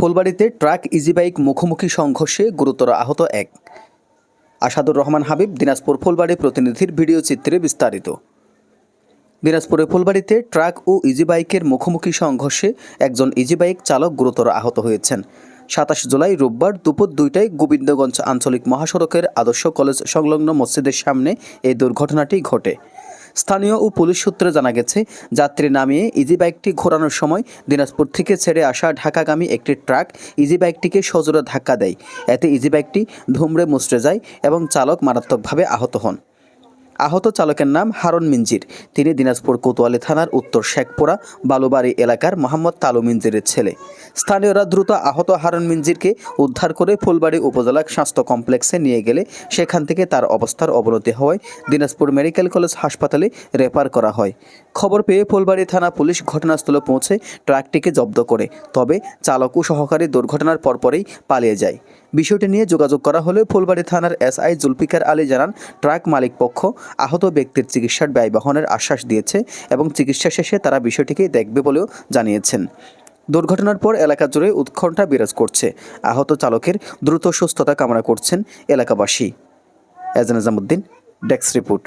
ফুলবাড়ীতে truck easy bike মুখোমুখি সংঘর্ষে গুরুতর আহত এক। আসাদুর রহমান হাবিব, দিনাজপুর। ফুলবাড়ী প্রতিনিধির ভিডিও চিত্রে বিস্তারিত। দিনাজপুরে ফুলবাড়ীতে ট্রাক ও ইজিবাইকের মুখোমুখি সংঘর্ষে একজন ইজিবাইক চালক গুরুতর আহত হয়েছেন। ২৭ জুলাই রোববার দুপুর ২টায় গোবিন্দগঞ্জ আঞ্চলিক মহাসড়কের আদর্শ কলেজ সংলগ্ন মসজিদের সামনে এই দুর্ঘটনাটি ঘটে। স্থানীয় ও পুলিশ সূত্রে জানা গেছে, যাত্রী নামিয়ে ইজিবাইকটি ঘোরানোর সময় দিনাজপুর থেকে ছেড়ে আসা ঢাকাগামী একটি ট্রাক ইজিবাইকটিকে সজোরে ধাক্কা দেয়। এতে ইজিবাইকটি ধুমড়ে মুচড়ে যায় এবং চালক মারাত্মকভাবে আহত হন। আহত চালকের নাম হারুন মিঞ্জির। তিনি দিনাজপুর কোতোয়ালি থানার উত্তর শেখপুরা বালুবাড়ি এলাকার মোহাম্মদ তালু মিঞ্জিরের ছেলে। স্থানীয়রা দ্রুত আহত হারুন মিঞ্জিরকে উদ্ধার করে ফুলবাড়ী উপজেলা স্বাস্থ্য কমপ্লেক্সে নিয়ে গেলে সেখান থেকে তার অবস্থার অবনতি হওয়ায় দিনাজপুর মেডিকেল কলেজ হাসপাতালে রেফার করা হয়। খবর পেয়ে ফুলবাড়ী থানা পুলিশ ঘটনাস্থলে পৌঁছে ট্রাকটিকে জব্দ করে, তবে চালক ও সহকারী দুর্ঘটনার পরপরই পালিয়ে যায়। বিষয়টি নিয়ে যোগাযোগ করা হলে ফুলবাড়ী থানার এসআই জুলফিকার আলী জানান, ট্রাক মালিক পক্ষ আহত ব্যক্তির চিকিৎসার ব্যয় বহনের আশ্বাস দিয়েছে এবং চিকিৎসা শেষে তারা বিষয়টিকে দেখবে বলেও জানিয়েছেন। দুর্ঘটনার পর এলাকা জুড়ে উৎকণ্ঠা বিরাজ করছে। আহত চালকের দ্রুত সুস্থতা কামনা করছেন এলাকাবাসী। এজান নিজামুদ্দিন, ডেস্ক রিপোর্ট।